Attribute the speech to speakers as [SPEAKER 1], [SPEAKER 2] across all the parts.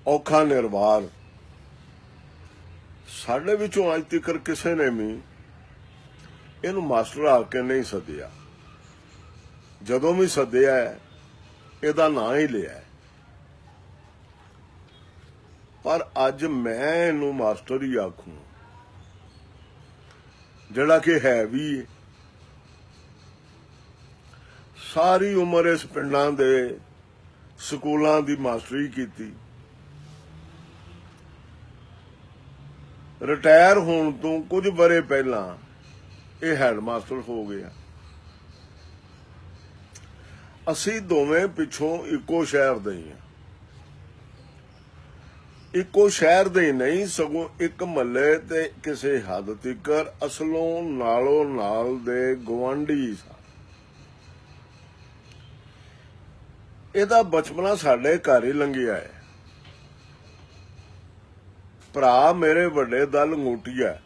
[SPEAKER 1] ਔਖਾ ਨਿਰਵਾਰ। ਸਾਡੇ ਵਿੱਚੋਂ ਅੱਜ ਤੱਕ ਕਿਸੇ ਨੇ ਵੀ ਇਹਨੂੰ ਮਾਸਟਰ ਆ ਕੇ ਨਹੀਂ ਸੱਦਿਆ। ਜਦੋਂ ਵੀ ਸੱਦਿਆ ਇਹਦਾ ਨਾਂ ਹੀ ਲਿਆ, ਪਰ ਅੱਜ ਮੈਂ ਇਹਨੂੰ ਮਾਸਟਰ ਹੀ ਆਖੂ, ਜਿਹੜਾ ਕਿ ਹੈ ਵੀ। ਸਾਰੀ ਉਮਰ ਇਸ ਪਿੰਡਾਂ ਦੇ ਸਕੂਲਾਂ ਦੀ ਮਾਸਟਰੀ ਕੀਤੀ। ਰਿਟਾਇਰ ਹੋਣ ਤੋਂ ਕੁਝ ਵਰੇ ਪਹਿਲਾਂ ਇਹ ਹੈਡ ਮਾਸਟਰ ਹੋ ਗਿਆ। ਅਸੀਂ ਦੋਵੇਂ ਪਿੱਛੋਂ ਇੱਕੋ ਸ਼ਹਿਰ ਦੇ ਹਾਂ। ਇੱਕੋ ਸ਼ਹਿਰ ਦੇ ਨਹੀਂ, ਸਗੋਂ ਇੱਕ ਮਹੱਲੇ ਤੇ ਕਿਸੇ ਹੱਦ ਤੱਕ ਅਸਲੋਂ ਨਾਲੋਂ ਨਾਲ ਦੇ ਗੁਆਂਢੀ ਸਨ। ਇਹਦਾ ਬਚਪਨਾ ਸਾਡੇ ਘਰ ਹੀ ਲੰਘਿਆ ਹੈ। ਭਰਾ ਮੇਰੇ ਵੱਡੇ ਦਾ ਲੰਗੋਟੀਆ,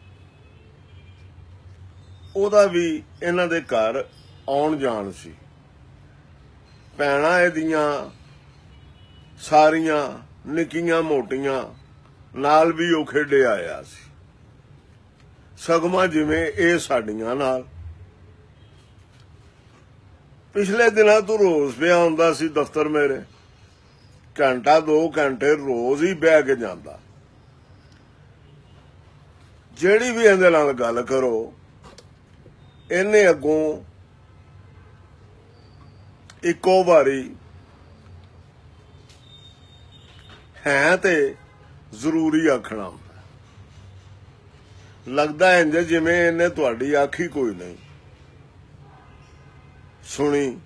[SPEAKER 1] ਉਹਦਾ ਵੀ ਇਹਨਾਂ ਦੇ ਘਰ ਆਉਣ ਜਾਣ ਸੀ। ਭੈਣਾਂ ਇਹਦੀਆਂ ਸਾਰੀਆਂ ਨਿੱਕੀਆਂ ਮੋਟੀਆਂ ਨਾਲ ਵੀ ਉਹ ਖੇਡੇ ਆਇਆ ਸੀ, ਸਗਮਾ ਜਿਵੇਂ ਇਹ ਸਾਡੀਆਂ ਨਾਲ। ਪਿਛਲੇ ਦਿਨਾਂ ਤੋਂ ਰੋਜ਼ ਪਿਆ ਹੁੰਦਾ ਸੀ ਦਫ਼ਤਰ ਮੇਰੇ, ਘੰਟਾ 2 ਘੰਟੇ ਰੋਜ਼ ਹੀ ਬਹਿ ਕੇ ਜਾਂਦਾ। ਜਿਹੜੀ ਵੀ ਇਹਦੇ ਨਾਲ ਗੱਲ ਕਰੋ, ਇਹਨੇ ਅੱਗੋਂ ਇੱਕੋ ਵਾਰੀ ਹੈ ਤੇ ਜ਼ਰੂਰੀ ਆਖਣਾ ਹੁੰਦਾ। ਲੱਗਦਾ ਇੰਜ ਜਿਵੇਂ ਇਹਨੇ ਤੁਹਾਡੀ ਆਖੀ ਕੋਈ ਨਹੀਂ ਸੁਣੀ।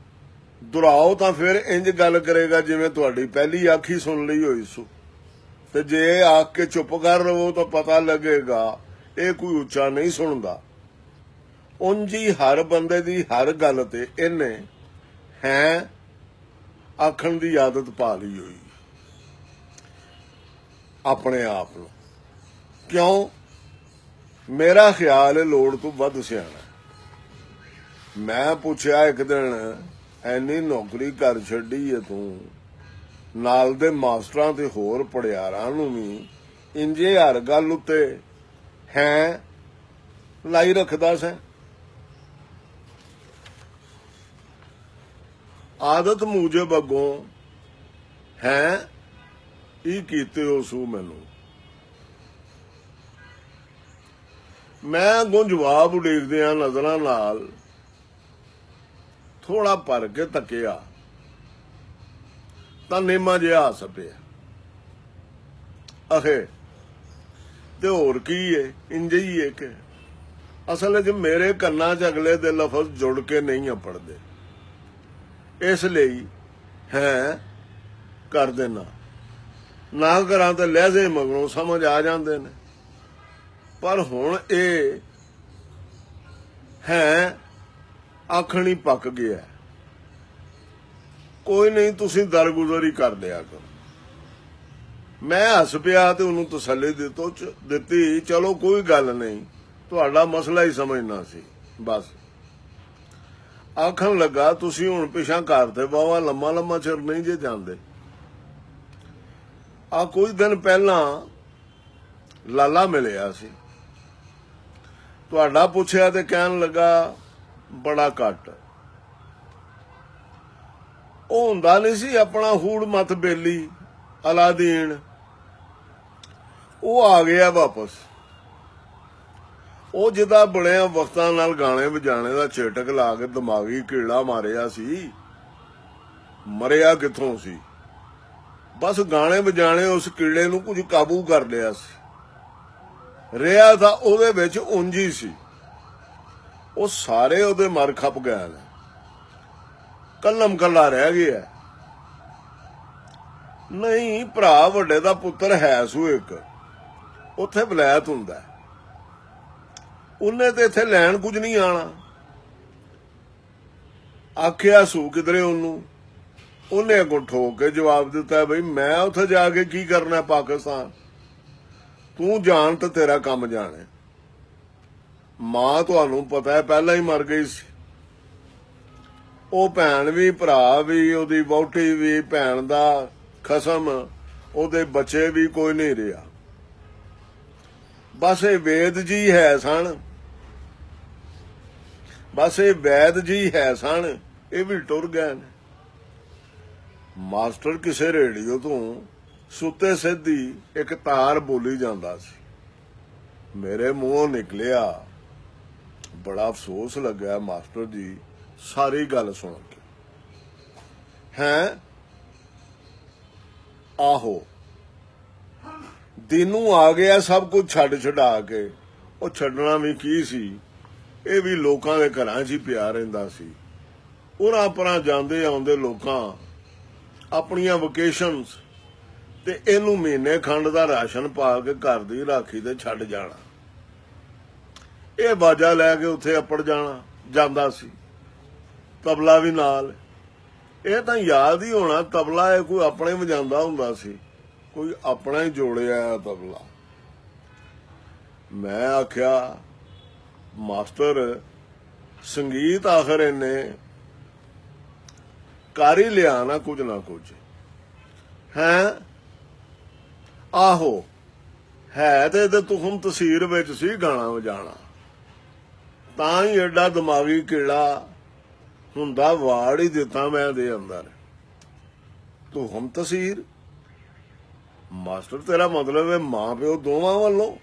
[SPEAKER 1] ਦੁਹਰਾਓ ਤਾਂ ਫਿਰ ਇੰਜ ਗੱਲ ਕਰੇਗਾ ਜਿਵੇਂ ਤੁਹਾਡੀ ਪਹਿਲੀ ਆਖੀ ਸੁਣ ਲਈ ਹੋਈ ਸੋ, ਤੇ ਜੇ ਆਖ ਕੇ ਚੁੱਪ ਕਰ ਰਹੋ ਤਾਂ ਪਤਾ ਲੱਗੇਗਾ ਇਹ ਕੋਈ ਉੱਚਾ ਨਹੀਂ ਸੁਣਦਾ। ਉਂਝ ਹੀ ਹਰ ਬੰਦੇ ਦੀ ਹਰ ਗੱਲ ਤੇ ਇਹਨੇ ਹੈ ਆਖਣ ਦੀ ਆਦਤ ਪਾ ਲਈ ਹੋਈ ਆਪਣੇ ਆਪ ਨੂੰ। ਕਿਉਂ? ਮੇਰਾ ਖਿਆਲ ਹੈ ਲੋੜ ਤੋਂ ਵੱਧ ਸਿਆਣਾ। ਮੈਂ ਪੁੱਛਿਆ ਇੱਕ ਦਿਨ, ਐਨੀ ਨੌਕਰੀ ਕਰ ਛੱਡੀ ਏ ਤੂੰ, ਨਾਲ ਦੇ ਮਾਸਟਰਾਂ ਤੇ ਹੋਰ ਪੜਿਆਰਾਂ ਨੂੰ ਵੀ ਇੰਜੇ ਹਰ ਗੱਲ ਉੱਤੇ ਹੈ ਲਾਈ ਰੱਖਦਾ ਸੈਂ? ਆਦਤ ਮੂਜਬ ਅੱਗੋਂ ਹੈ ਇਹ ਕੀਤੇ ਹੋ ਸੂ ਮੈਨੂੰ। ਮੈਂ ਅੱਗੋਂ ਜਵਾਬ ਉਡੀਕਦਿਆਂ ਨਜ਼ਰਾਂ ਨਾਲ ਥੋੜਾ ਭਰ ਕੇ ਤੱਕਿਆ ਤਾਂ ਨੇਮਾ ਜਿਹਾ ਹੱਸ ਪਿਆ। ਅਖੇ ਤੇ ਹੋਰ ਕੀ ਏ, ਇੰਜ ਹੀ ਏ ਕਿ ਅਸਲ ਵਿੱਚ ਮੇਰੇ ਕੰਨਾਂ 'ਚ ਅਗਲੇ ਦੇ ਲਫ਼ਜ਼ ਜੁੜ ਕੇ ਨਹੀਂ ਪੜਦੇ, ਇਸ ਲਈ ਹੈ ਕਰ ਦੇਣਾ। ਨਾ ਕਰਾਂ ਤਾਂ ਲਹਿਜ਼ੇ ਮਗਰੋਂ ਸਮਝ ਆ ਜਾਂਦੇ ਨੇ, ਪਰ ਹੁਣ ਇਹ ਹੈ ਆਖਣੀ ਪੱਕ ਗਿਆ। ਕੋਈ ਨਹੀਂ, ਤੁਸੀਂ ਦਰਗੁਜ਼ਰ ਹੀ ਕਰ ਲਿਆ ਕਰੋ। ਮੈਂ ਹੱਸ ਪਿਆ ਤੇ ਉਹਨੂੰ ਤਸੱਲੀ ਦਿੱਤੀ, ਚਲੋ ਕੋਈ ਗੱਲ ਨਹੀਂ, ਤੁਹਾਡਾ ਮਸਲਾ ਹੀ ਸਮਝਣਾ ਸੀ ਬਸ। ਆਖਣ ਲੱਗਾ, ਤੁਸੀਂ ਹੁਣ ਪਿਛਾਂ ਘਰ ਤੇ ਬਾਵਾ ਲੰਮਾ ਚਿਰ ਨਹੀਂ ਜੇ ਜਾਂਦੇ। ਆ ਕੁਝ ਦਿਨ ਪਹਿਲਾਂ ਲਾਲਾ ਮਿਲਿਆ ਸੀ, ਤੁਹਾਡਾ ਪੁੱਛਿਆ ਤੇ ਕਹਿਣ ਲੱਗਾ ਬੜਾ ਘੱਟ। ਉਹ ਹੁੰਦਾ ਨਹੀਂ ਸੀ ਆਪਣਾ ਹੂੜ ਮੱਤ ਬੇਲੀ ਅਲਾਦੀਨ, ਉਹ ਆ ਗਿਆ ਵਾਪਸ। ਉਹ ਜਿੱਦਾਂ ਬੜਿਆਂ ਵਕਤਾਂ ਨਾਲ ਗਾਣੇ ਵਜਾਣੇ ਦਾ ਚੇਟਕ ਲਾ ਕੇ ਦਿਮਾਗੀ ਕੀੜਾ ਮਾਰਿਆ ਸੀ, ਮਰਿਆ ਕਿੱਥੋਂ ਸੀ। ਬਸ ਗਾਣੇ ਵਜਾਣੇ ਉਸ ਕੀੜੇ ਨੂੰ ਕੁਝ ਕਾਬੂ ਕਰ ਲਿਆ ਸੀ। ਰਿਹਾ ਤਾਂ ਉਹਦੇ ਵਿੱਚ ਉਂਝ ਹੀ ਸੀ। ਉਹ ਸਾਰੇ ਉਹਦੇ ਮਰ ਖਪ ਗਏ ਨੇ, ਕੱਲਮ ਕੱਲਾ ਰਹਿ ਗਿਆ। ਨਹੀਂ, ਭਰਾ ਵੱਡੇ ਦਾ ਪੁੱਤਰ ਹੈ ਸੂ ਇੱਕ, ਉੱਥੇ ਵਲੈਤ ਹੁੰਦਾ, ਉਹਨੇ ਤੇ ਇੱਥੇ ਲੈਣ ਕੁਝ ਨਹੀਂ ਆਣਾ। ਆਖਿਆ ਸੂ ਕਿਧਰੇ ਉਹਨੂੰ, ਉਹਨੇ ਅੱਗੋਂ ਠੋਕ ਕੇ ਜਵਾਬ ਦਿੱਤਾ, ਬਈ ਮੈਂ ਉੱਥੇ ਜਾ ਕੇ ਕੀ ਕਰਨਾ ਪਾਕਿਸਤਾਨ, ਤੂੰ ਜਾਣ ਤੇ ਤੇਰਾ ਕੰਮ ਜਾਣੇ। ਮਾਂ ਤੁਹਾਨੂੰ ਪਤਾ ਹੈ ਪਹਿਲਾਂ ਹੀ ਮਰ ਗਈ ਸੀ। ਉਹ ਭੈਣ ਵੀ, ਭਰਾ ਵੀ, ਉਹਦੀ ਵਹੁਟੀ ਵੀ, ਭੈਣ ਦਾ ਖਸਮ ਉਹਦੇ ਬੱਚੇ ਵੀ ਕੋਈ ਨਹੀਂ ਰਿਹਾ। ਬਸ ਇਹ ਵੇਦ ਜੀ ਹੈ ਸਨ, ਬਸ ਇਹ ਵੈਦ ਜੀ ਹੈ ਸਨ, ਇਹ ਵੀ ਟੁਰ ਗਏ ਨੇ। ਮਾਸਟਰ ਕਿਸੇ ਰੇਡੀਓ ਤੋਂ ਸੁੱਤੇ ਸਿੱਧੀ ਇੱਕ ਤਾਰ ਬੋਲੀ ਜਾਂਦਾ ਸੀ, ਮੇਰੇ ਮੂੰਹੋਂ ਨਿਕਲਿਆ। ਬੜਾ ਅਫਸੋਸ ਲੱਗਾ ਮਾਸਟਰ ਜੀ ਸਾਰੀ ਗੱਲ ਸੁਣ ਕੇ। ਹੈਂ? ਆਹੋ, ਦਿਨੋਂ ਆ ਗਿਆ ਸਭ ਕੁਝ ਛੱਡ ਛਡਾ ਕੇ। ਉਹ ਛੱਡਣਾ ਵੀ ਕੀ ਸੀ, ਇਹ ਵੀ ਲੋਕਾਂ ਦੇ ਘਰਾਂ 'ਚ ਹੀ ਪਿਆ ਰਹਿੰਦਾ ਸੀ। ਉਰਾਂ ਪਰਾਂ ਜਾਂਦੇ ਆਉਂਦੇ ਲੋਕਾਂ ਆਪਣੀਆਂ ਵਕੇਸ਼ਨਸ ਤੇ ਇਹਨੂੰ ਮਹੀਨੇ ਖੰਡ ਦਾ ਰਾਸ਼ਨ ਪਾ ਕੇ ਘਰ ਦੀ ਰਾਖੀ ਤੇ ਛੱਡ ਜਾਣਾ। ਇਹ ਬਾਜਾ ਲੈ ਕੇ ਉੱਥੇ ਅੱਪੜ ਜਾਂਦਾ ਸੀ, ਤਬਲਾ ਵੀ ਨਾਲ। ਇਹ ਤਾਂ ਯਾਦ ਹੀ ਹੋਣਾ, ਤਬਲਾ ਇਹ ਕੋਈ ਆਪਣੇ ਵਜਾਉਂਦਾ ਹੁੰਦਾ ਸੀ, ਕੋਈ ਆਪਣਾ ਹੀ ਜੋੜਿਆ ਤਬਲਾ। ਮੈਂ ਆਖਿਆ ਮਾਸਟਰ ਸੰਗੀਤ ਆਖਰ ਇਹਨੇ ਕਰ ਹੀ ਲਿਆ ਨਾ ਕੁਝ ਨਾ ਕੁਝ। ਹੈਂ? ਆਹੋ, ਹੈ ਤੇ ਤੁਹਮ ਤਸੀਰ ਵਿੱਚ ਸੀ ਗਾਣਾ ਵਜਾਣਾ, ਤਾਂ ਹੀ ਐਡਾ ਦਿਮਾਗੀ ਕੀੜਾ ਹੁੰਦਾ ਵਾੜ ਹੀ ਦਿੱਤਾ ਮੈਂ ਦੇ ਅੰਦਰ। ਤੁਹਮ ਤਸੀਰ? ਮਾਸਟਰ ਤੇਰਾ ਮਤਲਬ ਹੈ ਮਾਂ ਪਿਓ ਦੋਵਾਂ ਵੱਲੋਂ?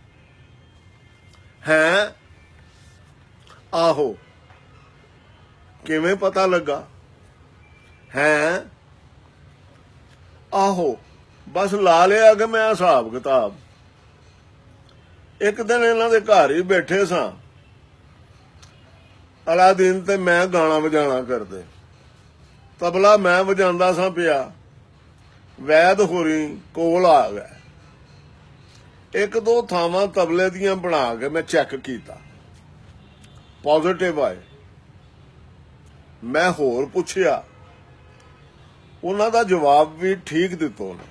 [SPEAKER 1] ਹੈ? ਆਹੋ, ਕਿਵੇਂ ਪਤਾ ਲੱਗਾ? ਹੈ? ਆਹੋ, ਬਸ ਲਾ ਲਿਆ ਕਿ ਮੈਂ ਹਿਸਾਬ ਕਿਤਾਬ। ਇੱਕ ਦਿਨ ਇਹਨਾਂ ਦੇ ਘਰ ਹੀ ਬੈਠੇ ਸਾਂ, ਅਲਾਦੀਨ ਤੇ ਮੈਂ ਗਾਣਾ ਵਜਾਣਾ ਕਰਦੇ, ਤਬਲਾ ਮੈਂ ਵਜਾਉਂਦਾ ਸਾਂ ਪਿਆ। ਵੈਦ ਹੋਰੀ ਕੋਲ ਆ ਗਏ। ਇੱਕ ਦੋ ਥਾਵਾਂ ਤਬਲੇ ਦੀਆਂ ਬਣਾ ਕੇ ਮੈਂ ਚੈੱਕ ਕੀਤਾ, ਪੋਜ਼ਿਟਿਵ ਆਏ। ਮੈਂ ਹੋਰ ਪੁੱਛਿਆ, ਉਹਨਾਂ ਦਾ ਜਵਾਬ ਵੀ ਠੀਕ ਦਿੱਤਾ ਉਹਨੇ,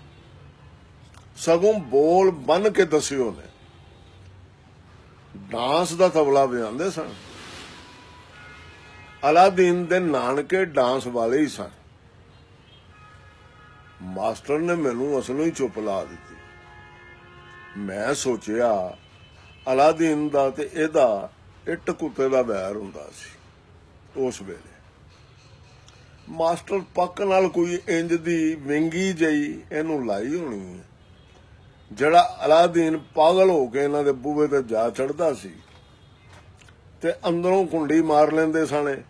[SPEAKER 1] ਸਗੋਂ ਬੋਲ ਬੰਨ ਕੇ ਦੱਸਿਓ ਨੇ। ਡਾਂਸ ਦਾ ਤਬਲਾ ਵਜਾਉਂਦੇ ਸਨ। ਅਲਾਦੀਨ ਦੇ ਨਾਨਕੇ ਡਾਂਸ ਵਾਲੇ ਹੀ ਸਨ। ਮਾਸਟਰ ਨੇ ਮੈਨੂੰ ਅਸਲੋਂ ਹੀ ਚੁੱਪ ਲਾ ਦਿੱਤੀ। ਮੈਂ ਸੋਚਿਆ ਅਲਾਦੀਨ ਦਾ ਤੇ ਇਹਦਾ ਇੱਟ ਕੁੱਤੇ ਦਾ ਵੈਰ ਹੁੰਦਾ ਸੀ ਉਸ ਵੇਲੇ। ਮਾਸਟਰ ਪੱਕ ਨਾਲ ਕੋਈ ਇੰਜ ਦੀ ਵਿੰਗੀ ਜਈ ਇਹਨੂੰ ਲਾਈ ਹੋਣੀ ਹੈ, ਜਿਹੜਾ ਅਲਾਦੀਨ ਪਾਗਲ ਹੋ ਕੇ ਇਹਨਾਂ ਦੇ ਬੂਹੇ ਤੇ ਜਾ ਚੜਦਾ ਸੀ ਤੇ ਅੰਦਰੋਂ ਕੁੰਡੀ ਮਾਰ ਲੈਂਦੇ ਸਨ,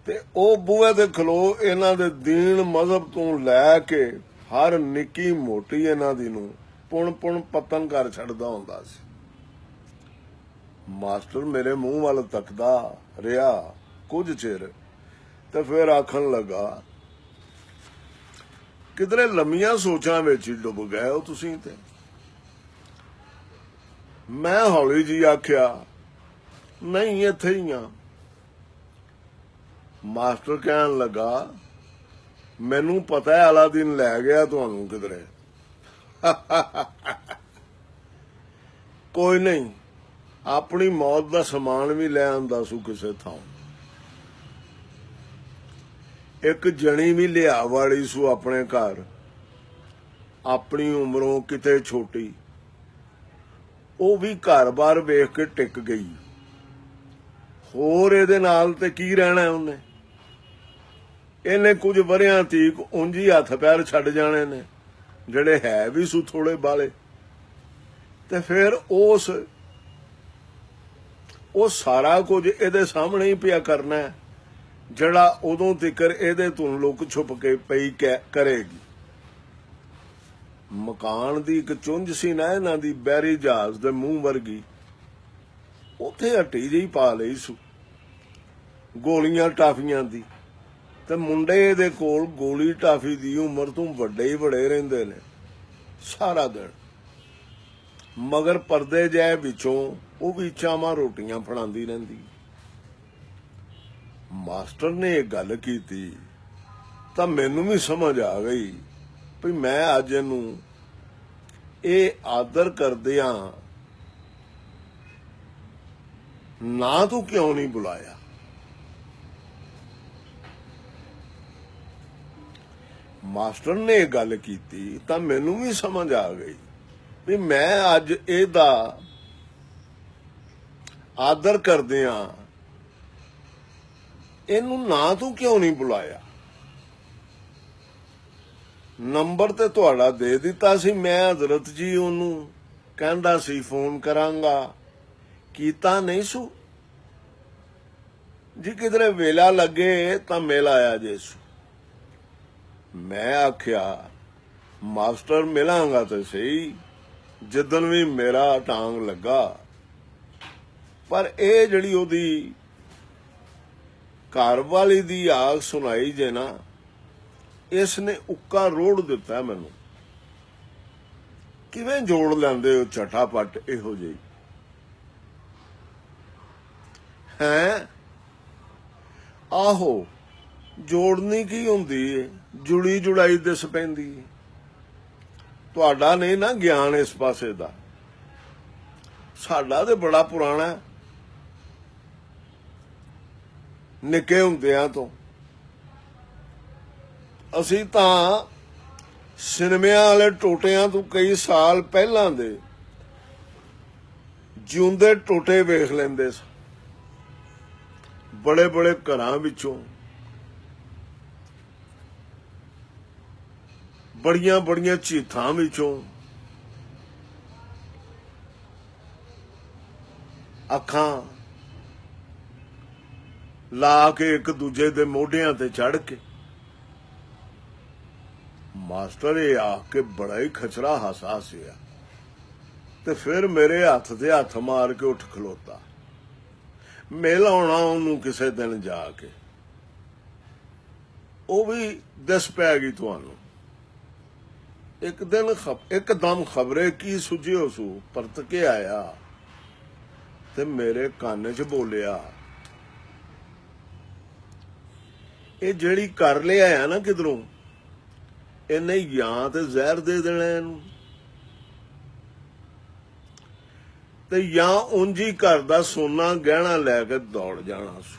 [SPEAKER 1] ਤੇ ਉਹ ਬੂਹੇ ਤੇ ਖਲੋ ਇਹਨਾਂ ਦੇ ਦੀਨ ਮਜ਼ਹਬ ਤੋਂ ਲੈ ਕੇ ਹਰ ਨਿੱਕੀ ਮੋਟੀ ਇਹਨਾਂ ਦੀ ਨੂੰ ਪੁਣ ਪੁਣ ਪਤਨ ਕਰ ਛੱਡਦਾ ਹੁੰਦਾ ਸੀ। ਮਾਸਟਰ ਮੇਰੇ ਮੂੰਹ ਵੱਲ ਤੱਕਦਾ ਰਿਹਾ ਕੁਝ ਚਿਰ, ਤੇ ਫਿਰ ਆਖਣ ਲੱਗਾ, ਕਿਧਰੇ ਲੰਮੀਆਂ ਸੋਚਾਂ ਵਿੱਚ ਹੀ ਡੁੱਬ ਗਏ ਹੋ ਤੁਸੀਂ ਤੇ। ਮੈਂ ਹੌਲੀ ਜੀ ਆਖਿਆ, ਨਹੀਂ ਇੱਥੇ ਹੀ ਆ। ਮਾਸਟਰ ਕਹਿਣ ਲੱਗਾ, ਮੈਨੂੰ ਪਤਾ ਹੈ ਅਲਾਦੀਨ ਲੈ ਗਿਆ ਤੁਹਾਨੂੰ ਕਿਧਰੇ। ਕੋਈ ਨਹੀਂ, ਆਪਣੀ ਮੌਤ ਦਾ ਸਮਾਨ ਵੀ ਲੈ ਆਂਦਾ ਸੂ ਕਿਸੇ ਥਾਂ। ਇੱਕ ਜਣੀ ਵੀ ਲਿਆ ਵਾਲੀ ਸੂ ਆਪਣੇ ਘਰ, ਆਪਣੀ ਉਮਰੋਂ ਕਿਤੇ ਛੋਟੀ। ਉਹ ਵੀ ਘਰ-ਬਾਰ ਵੇਖ ਕੇ ਟਿਕ ਗਈ। ਹੋਰ ਇਹਦੇ ਨਾਲ ਤੇ ਕੀ ਰਹਿਣਾ ਉਹਨੇ। ਇਹਨੇ ਕੁਝ ਵਰਿਆਂ ਤੀਕ ਉਂਝ ਹੀ ਹੱਥ ਪੈਰ ਛੱਡ ਜਾਣੇ ਨੇ, ਜਿਹੜੇ ਹੈ ਵੀ ਸੂ ਥੋੜੇ ਬਾਲੇ। ਤੇ ਫਿਰ ਉਹ ਸਾਰਾ ਕੁਝ ਇਹਦੇ ਸਾਹਮਣੇ ਹੀ ਪਿਆ ਕਰਨਾ ਹੈ, ਜਿਹੜਾ ਉਦੋਂ ਤਿਕਰ ਇਹਦੇ ਤੋਂ ਲੁਕ ਛੁਪ ਕੇ ਪਈ ਕਰੇਗੀ। ਮਕਾਨ ਦੀ ਇੱਕ ਚੁੰਝ ਸੀ ਨਾ ਇਹਨਾਂ ਦੀ, ਬੈਰੀ ਜਹਾਜ਼ ਦੇ ਮੂੰਹ ਵਰਗੀ, ਉੱਥੇ ਹੱਟੀ ਜਿਹੀ ਪਾ ਲਈ ਸੂ ਗੋਲੀਆਂ ਟਾਫੀਆਂ ਦੀ। ਤੇ ਮੁੰਡੇ ਇਹਦੇ ਕੋਲ ਗੋਲੀ ਟਾਫੀ ਦੀ ਉਮਰ ਤੋਂ ਵੱਡੇ ਹੀ ਬੜੇ ਰਹਿੰਦੇ ਨੇ ਸਾਰਾ ਦਿਨ, ਮਗਰ ਪਰਦੇ ਜੈ ਵਿੱਚੋਂ ਉਹ ਵੀ ਚਾਵਾਂ ਰੋਟੀਆਂ ਫੜਾਉਂਦੀ ਰਹਿੰਦੀ। ਮਾਸਟਰ ਨੇ ਇਹ ਗੱਲ ਕੀਤੀ ਤਾਂ ਮੈਨੂੰ ਵੀ ਸਮਝ ਆ ਗਈ ਵੀ ਮੈਂ ਅੱਜ ਇਹਨੂੰ ਇਹ ਆਦਰ ਕਰਦਿਆਂ ਨਾ ਤੂੰ ਕਿਉਂ ਨਹੀਂ ਬੁਲਾਇਆ। ਮਾਸਟਰ ਨੇ ਇਹ ਗੱਲ ਕੀਤੀ ਤਾਂ ਮੈਨੂੰ ਵੀ ਸਮਝ ਆ ਗਈ ਵੀ ਮੈਂ ਅੱਜ ਇਹਦਾ ਆਦਰ ਕਰਦਿਆਂ ਇਹਨੂੰ ਨਾ ਤੂੰ ਕਿਉਂ ਨਹੀਂ ਬੁਲਾਇਆ। ਨੰਬਰ ਤੇ ਤੁਹਾਡਾ ਦੇ ਦਿੱਤਾ ਸੀ ਮੈਂ, ਹਜ਼ਰਤ ਜੀ ਉਹਨੂੰ ਕਹਿੰਦਾ ਸੀ ਫੋਨ ਕਰਾਂਗਾ, ਕੀਤਾ ਨਹੀਂ ਸੂ ਜੀ। ਕਿਧਰੇ ਵੇਲਾ ਲੱਗੇ ਤਾਂ ਮਿਲ ਆਇਆ ਜੇ ਸੂ। ਮੈਂ ਆਖਿਆ ਮਾਸਟਰ ਮਿਲਾਂਗਾ ਤੇ ਸਹੀ ਜਿੱਦਣ ਵੀ ਮੇਰਾ ਟਾਂਗ ਲੱਗਾ, ਪਰ ਇਹ ਜਿਹੜੀ ਉਹਦੀ ਘਰ ਵਾਲੀ ਦੀ ਆਗ ਸੁਣਾਈ ਜੇ ਨਾ, ਇਸ ਨੇ ਉੱਕਾ ਰੋੜ ਦਿੱਤਾ ਮੈਨੂੰ। ਕਿਵੇਂ ਜੋੜ ਲੈਂਦੇ ਹੋ ਝਟਾਪਟ ਇਹੋ ਜਿਹੀ ਹੈ। ਆਹੋ ਜੋੜਨੀ ਕੀ ਹੁੰਦੀ ਏ, ਜੁੜੀ ਜੁੜਾਈ ਦਿਸ ਪੈਂਦੀ ਏ। ਤੁਹਾਡਾ ਨਹੀਂ ਨਾ ਗਿਆਨ ਇਸ ਪਾਸੇ ਦਾ, ਸਾਡਾ ਤੇ ਬੜਾ ਪੁਰਾਣਾ। ਨਿੱਕੇ ਹੁੰਦਿਆਂ ਤੋਂ ਅਸੀਂ ਤਾਂ ਸਿਨੇਮਿਆਂ ਵਾਲੇ ਟੋਟਿਆਂ ਤੋਂ ਕਈ ਸਾਲ ਪਹਿਲਾਂ ਦੇ ਜਿਉਂਦੇ ਟੋਟੇ ਵੇਖ ਲੈਂਦੇ ਸੀ। ਬੜੇ ਬੜੇ ਘਰਾਂ ਵਿੱਚੋਂ, ਬੜੀਆਂ ਬੜੀਆਂ ਝੀਥਾਂ ਵਿੱਚੋਂ ਅੱਖਾਂ ਲਾ ਕੇ ਇੱਕ ਦੂਜੇ ਦੇ ਮੋਢਿਆਂ ਤੇ ਚੜ ਕੇ ਮਾਸਟਰ ਇਹ ਆ ਕੇ ਬੜਾ ਹੀ ਖਚਰਾ ਹਾਸਾ ਸਿਆ ਤੇ ਫਿਰ ਮੇਰੇ ਹੱਥ ਤੇ ਹੱਥ ਮਾਰ ਕੇ ਉੱਠ ਖਲੋਤਾ। ਮਿਲ ਆਉਣਾ ਉਹਨੂੰ ਕਿਸੇ ਦਿਨ ਜਾ ਕੇ, ਉਹ ਵੀ ਦਿਸ ਪੈ ਗਈ ਤੁਹਾਨੂੰ। ਇੱਕ ਦਿਨ ਇੱਕਦਮ ਖਬਰੇ ਕੀ ਸੁਝਿਓ ਸੂ ਪਰਤ ਕੇ ਆਇਆ ਤੇ ਮੇਰੇ ਕੰਨ 'ਚ ਬੋਲਿਆ, ਇਹ ਜਿਹੜੀ ਕਰ ਲਿਆ ਨਾ ਕਿਧਰੋਂ, ਇਹਨੇ ਜਾਂ ਤੇ ਜ਼ਹਿਰ ਦੇ ਦੇਣਾ ਇਹਨੂੰ, ਤੇ ਜਾਂ ਉਂਝ ਹੀ ਘਰ ਦਾ ਸੋਨਾ ਗਹਿਣਾ ਲੈ ਕੇ ਦੌੜ ਜਾਣਾ ਸੀ।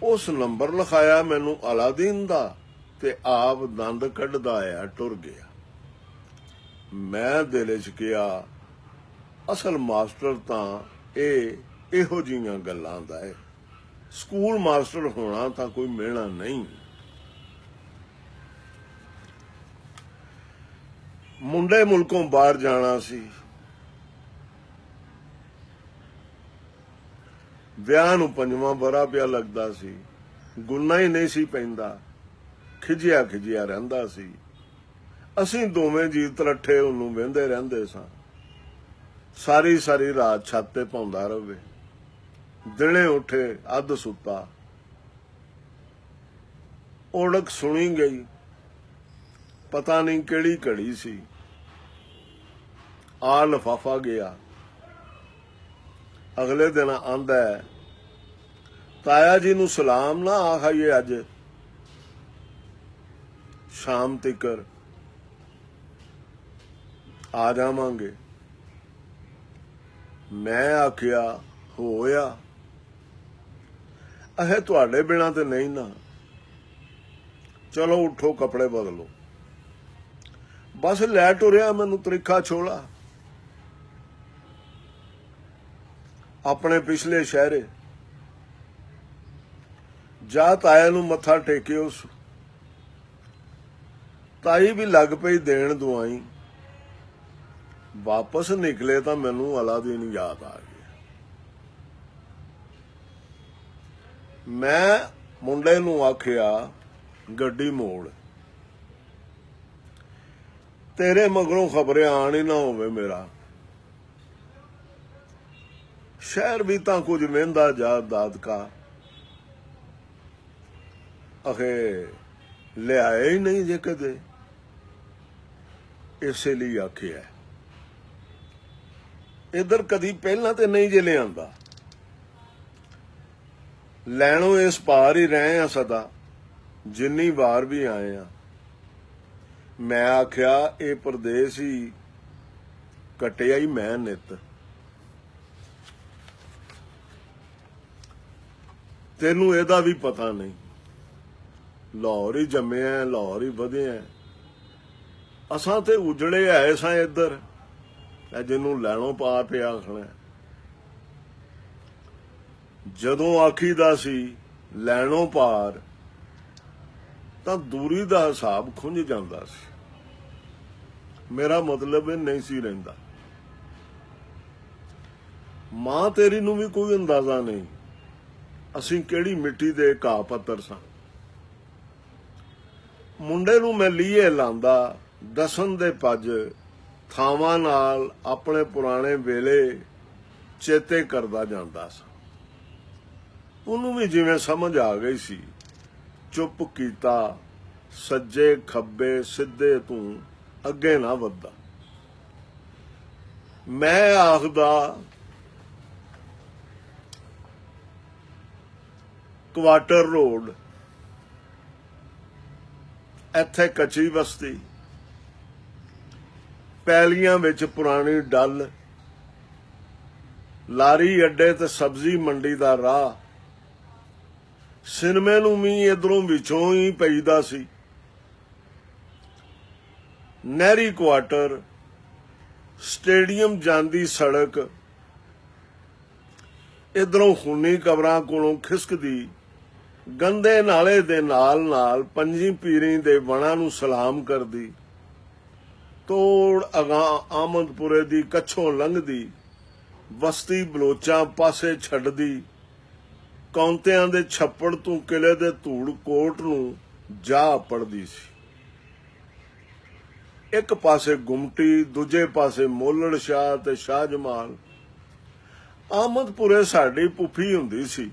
[SPEAKER 1] ਉਸ ਨੰਬਰ ਲਿਖਾਇਆ ਮੈਨੂੰ ਅਲਾਦੀਨ ਦਾ ਤੇ ਆਪ ਦੰਦ ਕੱਢਦਾ ਆਇਆ ਟੁਰ ਗਿਆ। ਮੈਂ ਦਿਲ 'ਚ ਕਿਹਾ ਅਸਲ ਮਾਸਟਰ ਤਾਂ ਇਹੋ ਜਿਹੀਆਂ ਗੱਲਾਂ ਦਾ ਹੈ, ਸਕੂਲ ਮਾਸਟਰ ਹੋਣਾ ਤਾਂ ਕੋਈ ਮਿਹਣਾ ਨਹੀਂ। ਮੁੰਡੇ ਮੁਲਕੋਂ ਬਾਹਰ ਜਾਣਾ ਸੀ, ਵਿਆਹ ਨੂੰ 5ਵਾਂ ਵਰ੍ਹਾ ਪਿਆ ਲੱਗਦਾ ਸੀ, ਗੁੰਨਾ ਹੀ ਨਹੀਂ ਸੀ ਪੈਂਦਾ, ਖਿਜਿਆ ਖਿਜਿਆ ਰਹਿੰਦਾ ਸੀ। ਅਸੀਂ ਦੋਵੇਂ ਜੀ ਤਰੱਠੇ ਉਹਨੂੰ ਵਹਿੰਦੇ ਰਹਿੰਦੇ ਸਾਂ। ਸਾਰੀ ਸਾਰੀ ਰਾਤ ਛੱਤ ਤੇ ਪਾਉਂਦਾ ਰਵੇ, ਦਿਨੇ ਉੱਠੇ ਅੱਧ ਸੁੱਤਾ। ਔੜਕ ਸੁਣੀ ਗਈ, ਪਤਾ ਨਹੀਂ ਕਿਹੜੀ ਘੜੀ ਸੀ। ਆ ਲਿਫਾਫਾ ਗਿਆ। ਅਗਲੇ ਦਿਨ ਆਂਦਾ, ਤਾਇਆ ਜੀ ਨੂੰ ਸਲਾਮ ਨਾ ਆਖਾਈਏ, ਅੱਜ ਸ਼ਾਮ ਤੀਕਰ ਆ ਜਾਵਾਂਗੇ। ਮੈਂ ਆਖਿਆ ਹੋਇਆ ਅਹੇ ਤੁਹਾਡੇ ਬਿਨਾਂ ਤੇ ਨਹੀਂ ਨਾ, ਚਲੋ ਉੱਠੋ ਕੱਪੜੇ ਬਦਲੋ। ਬਸ ਲੈ ਟੁਰਿਆ ਮੈਨੂੰ ਤਰੀਖਾ ਛੋਲਾ ਆਪਣੇ ਪਿਛਲੇ ਸ਼ਹਿਰੇ। ਜਾ ਤਾਇਆ ਨੂੰ ਮੱਥਾ ਟੇਕਿਓ। ਤਾਈ ਵੀ ਲੱਗ ਪਈ ਦੇਣ ਦੁਆਈ। ਵਾਪਸ ਨਿਕਲੇ ਤਾਂ ਮੈਨੂੰ ਅਲਾਦੀਨ ਯਾਦ ਆ ਗਿਆ। ਮੈਂ ਮੁੰਡੇ ਨੂੰ ਆਖਿਆ ਗੱਡੀ ਮੋੜ, ਤੇਰੇ ਮਗਰੋਂ ਖਬਰੇ ਆਣ ਹੀ ਨਾ ਹੋਵੇ ਮੇਰਾ। ਸ਼ਹਿਰ ਵੀ ਤਾਂ ਕੁਝ ਮਹਿੰਦਾ ਜਾ ਦਾਦਕਾ, ਅਖੇ ਲਿਆਏ ਹੀ ਨਹੀਂ ਜੇ ਕਦੇ, ਇਸੇ ਲਈ ਆਖਿਆ ਇਧਰ ਕਦੀ ਪਹਿਲਾਂ ਤੇ ਨਹੀਂ ਜੇ ਲਿਆਂਦਾ। ਲੈਣੋਂ ਇਸ ਪਾਰ ਹੀ ਰਹੇ ਆ ਸਦਾ, ਜਿੰਨੀ ਵਾਰ ਵੀ ਆਏ ਆ। ਮੈਂ ਆਖਿਆ ਇਹ ਪਰਦੇਸ ਹੀ ਕੱਟਿਆ ਹੀ ਮੈਂ ਨਿੱਤ, ਤੈਨੂੰ ਇਹਦਾ ਵੀ ਪਤਾ ਨਹੀਂ। ਲਾਹੌਰ ਹੀ ਜੰਮਿਆ, ਲਾਹੌਰ ਹੀ ਵਧਿਆ। ਅਸਾਂ ਤੇ ਉਜੜੇ ਆਏ ਸਾਂ ਇੱਧਰ, ਜਿਹਨੂੰ ਲੈਣੋਂ ਪਾ ਪਿਆ ਆਖਣਾ। ਜਦੋਂ ਆਖੀਦਾ ਸੀ ਲੈਣੋਂ ਪਾਰ, ਤਾਂ ਦੂਰੀ ਦਾ ਹਿਸਾਬ ਖੁੰਝ ਜਾਂਦਾ ਸੀ। ਮੇਰਾ ਮਤਲਬ ਇਹ ਨਹੀਂ ਸੀ ਰਹਿੰਦਾ। ਮਾਂ ਤੇਰੀ ਨੂੰ ਵੀ ਕੋਈ ਅੰਦਾਜ਼ਾ ਨਹੀਂ ਅਸੀਂ ਕਿਹੜੀ ਮਿੱਟੀ ਦੇ ਘਾਹ ਪੱਤਰ ਸਾਂ। ਮੁੰਡੇ ਨੂੰ ਮੈਂ ਲੀਏ ਲਾਂਦਾ, ਦਸਨ ਦੇ ਪੱਜ ਥਾਵਾਂ ਨਾਲ ਆਪਣੇ ਪੁਰਾਣੇ ਵੇਲੇ ਚੇਤੇ ਕਰਦਾ ਜਾਂਦਾ ਸਾਂ। ਉਹਨੂੰ ਵੀ ਜਿਵੇਂ ਸਮਝ ਆ ਗਈ ਸੀ। ਚੁੱਪ ਕੀਤਾ, ਸੱਜੇ ਖੱਬੇ ਸਿੱਧੇ ਤੂੰ ਅੱਗੇ ਨਾ ਵੱਧਦਾ। ਮੈਂ ਆਖਦਾ ਕੁਆਟਰ ਰੋਡ, ਇੱਥੇ ਕੱਚੀ ਬਸਤੀ, ਪੈਲੀਆਂ ਵਿੱਚ ਪੁਰਾਣੀ ਡੱਲ, ਲਾਰੀ ਅੱਡੇ ਤੇ ਸਬਜ਼ੀ ਮੰਡੀ ਦਾ ਰਾਹ। ਸਿਨੇਮੇ ਨੂੰ ਵੀ ਇਧਰੋਂ ਵਿੱਚੋਂ ਹੀ ਪੈਂਦਾ ਸੀ। ਨਹਿਰੀ ਕੁਆਟਰ, ਸਟੇਡੀਅਮ ਜਾਂਦੀ ਸੜਕ, ਇਧਰੋਂ ਖੂਨੀ ਕਬਰਾਂ ਕੋਲੋਂ ਖਿਸਕਦੀ ਗੰਦੇ ਨਾਲੇ ਦੇ ਨਾਲ ਨਾਲ ਪੰਜੀ ਪੀਰੀ ਦੇ ਵਣਾਂ ਨੂੰ ਸਲਾਮ ਕਰਦੀ, ਤੋੜ ਅਗਾਂਹ ਆਮਦਪੁਰੇ ਦੀ ਕੱਛੋਂ ਲੰਘਦੀ, ਬਸਤੀ ਬਲੋਚਾਂ ਪਾਸੇ ਛੱਡਦੀ, ਕੌਂਤਿਆਂ ਦੇ ਛੱਪੜ ਤੋਂ ਕਿਲੇ ਦੇ ਧੂੜ ਕੋਟ ਨੂੰ ਜਾ ਪੜਦੀ ਸੀ। ਇੱਕ ਪਾਸੇ ਗੁਮਟੀ, ਦੂਜੇ ਪਾਸੇ ਮੋਲੜ ਸ਼ਾਹ ਤੇ ਸ਼ਾਹ ਜਮਾਲ। ਆਮਦਪੁਰੇ ਸਾਡੀ ਪੁੱਫੀ ਹੁੰਦੀ ਸੀ,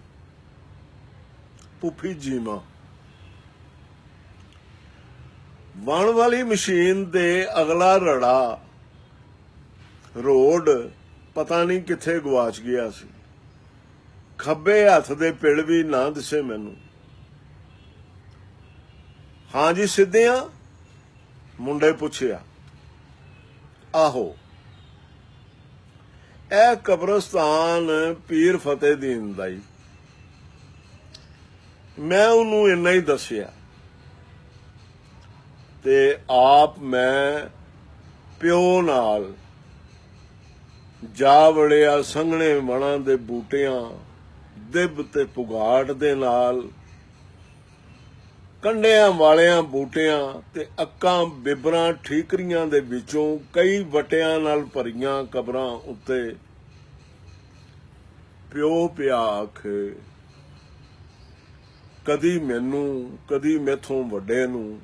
[SPEAKER 1] ਪੁੱਫੀ ਜੀਮਾ। ਵਣ ਵਾਲੀ ਮਸ਼ੀਨ ਦੇ ਅਗਲਾ ਰੜਾ ਰੋਡ ਪਤਾ ਨਹੀਂ ਕਿੱਥੇ ਗਵਾਚ ਗਿਆ ਸੀ। ਖੱਬੇ ਹੱਥ ਦੇ ਪਿੜ ਵੀ ਨਾ ਦਿਸੇ ਮੈਨੂੰ। ਹਾਂ ਜੀ ਸਿੱਧਿਆਂ, ਮੁੰਡੇ ਪੁੱਛਿਆ। ਆਹੋ, ਇਹ ਕਬਰਸਤਾਨ ਪੀਰ ਫਤਿਹਦੀਨ ਦਾ ਹੀ। ਮੈਂ ਉਹਨੂੰ ਇੰਨਾ ਹੀ ਦੱਸਿਆ ਤੇ ਆਪ ਮੈਂ ਪਿਓ ਨਾਲ ਜਾ ਵੜਿਆ ਸੰਘਣੇ ਵਣਾਂ ਦੇ ਬੂਟਿਆਂ, ਦਿਬ ਤੇ ਪੁਗਾੜ ਦੇ ਨਾਲ, ਕੰਡਿਆਂ ਵਾਲਿਆਂ ਬੂਟਿਆਂ ਤੇ ਅੱਕਾਂ ਬਿਬਰਾਂ ਠੀਕਰੀਆਂ ਦੇ ਵਿੱਚੋਂ ਕਈ ਵਟਿਆਂ ਨਾਲ ਭਰੀਆਂ ਕਬਰਾਂ ਉੱਤੇ ਪਿਓ ਪਿਆ ਆਖੇ, ਕਦੀ ਮੈਨੂੰ, ਕਦੀ ਮੈਥੋਂ ਵੱਡੇ ਨੂੰ,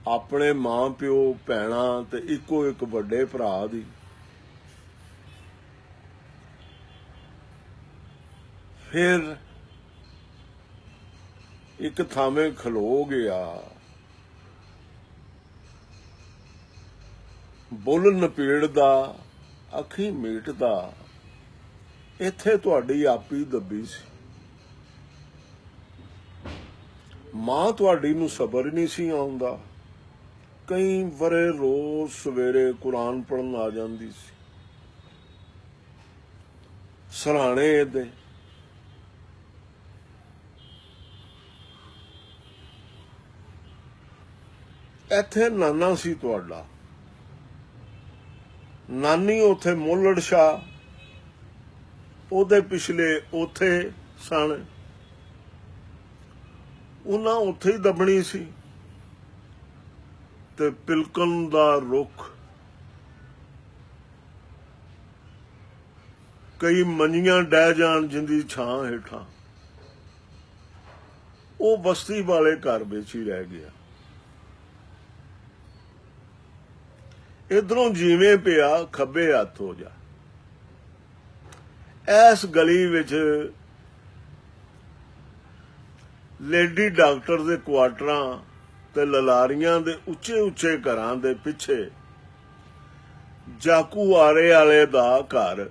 [SPEAKER 1] ਆਪਣੇ ਮਾਂ ਪਿਓ ਭੈਣਾਂ ਤੇ ਇੱਕੋ ਇੱਕ ਵੱਡੇ ਭਰਾ ਦੀ। ਫਿਰ ਇੱਕ ਥਾਵੇਂ ਖਲੋ ਗਿਆ, ਬੁੱਲ ਨਪੀੜਦਾ, ਅੱਖੀਂ ਮੀਟਦਾ, ਇੱਥੇ ਤੁਹਾਡੀ ਆਪੀ ਦੱਬੀ ਸੀ। ਮਾਂ ਤੁਹਾਡੀ ਨੂੰ ਸਬਰ ਨਹੀਂ ਸੀ ਆਉਂਦਾ। ਕਈ ਵਰੇ ਰੋਜ਼ ਸਵੇਰੇ ਕੁਰਾਨ ਪੜ੍ਹਨ ਆ ਜਾਂਦੀ ਸੀ ਸਰਾਣੇ ਇਹਦੇ। ਇੱਥੇ ਨਾਨਾ ਸੀ ਤੁਹਾਡਾ, ਨਾਨੀ ਉੱਥੇ ਮੋਲੜ ਸ਼ਾਹ, ਉਹਦੇ ਪਿਛਲੇ ਉੱਥੇ ਸਨ। ਉਹਨਾਂ ਉੱਥੇ ਹੀ ਦੱਬਣੀ ਸੀ ਤੇ ਪਿਲਕਣ ਦਾ ਰੁੱਖ, ਕਈ ਮੰਜੀਆਂ ਡਹਿ ਜਾਣ ਜਿੰਦੀ ਛਾਂ ਹੇਠਾਂ। ਉਹ ਬਸਤੀ ਵਾਲੇ ਘਰ ਵਿੱਚ ਹੀ ਰਹਿ ਗਿਆ। ਇਧਰੋਂ ਜਿਵੇਂ ਪਿਆ ਖੱਬੇ ਹੱਥ ਹੋ ਜਾ। ਇਸ ਗਲੀ ਵਿੱਚ ਲੇਡੀ ਡਾਕਟਰ ਦੇ ਕੁਆਟਰਾਂ ਤੇ ਲਲਾਰੀਆਂ ਦੇ ਉੱਚੇ ਉੱਚੇ ਘਰਾਂ ਦੇ ਪਿੱਛੇ ਜਾਕੂ ਆਰੇ ਵਾਲੇ ਦਾ ਘਰ,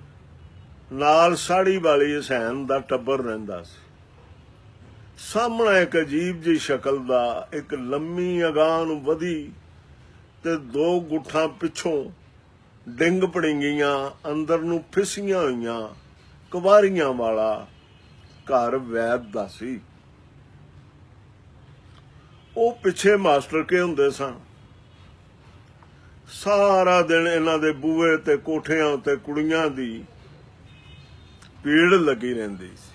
[SPEAKER 1] ਨਾਲ ਸਾੜੀ ਵਾਲੀ ਹਸੈਨ ਦਾ ਟੱਬਰ ਰਹਿੰਦਾ ਸੀ। ਸਾਹਮਣੇ ਇੱਕ ਅਜੀਬ ਜਿਹੀ ਸ਼ਕਲ ਦਾ, ਇੱਕ ਲੰਮੀ ਅਗਾਂਹ ਨੂੰ ਵਧੀ ਤੇ ਦੋ ਗੁੱਠਾਂ ਪਿੱਛੋਂ ਡਿੰਗ ਪੜਿੰਗੀਆਂ ਅੰਦਰ ਨੂੰ ਫਿਸੀਆਂ ਹੋਈਆਂ ਕੁਵਾਰੀਆਂ ਵਾਲਾ ਘਰ ਵੈਦ ਦਾ ਸੀ। ਉਹ ਪਿੱਛੇ ਮਾਸਟਰ ਕੇ ਹੁੰਦੇ ਸਨ। ਸਾਰਾ ਦਿਨ ਇਹਨਾਂ ਦੇ ਬੂਹੇ ਤੇ ਕੋਠਿਆਂ ਉੱਤੇ ਕੁੜੀਆਂ ਦੀ ਭੀੜ ਲੱਗੀ ਰਹਿੰਦੀ ਸੀ।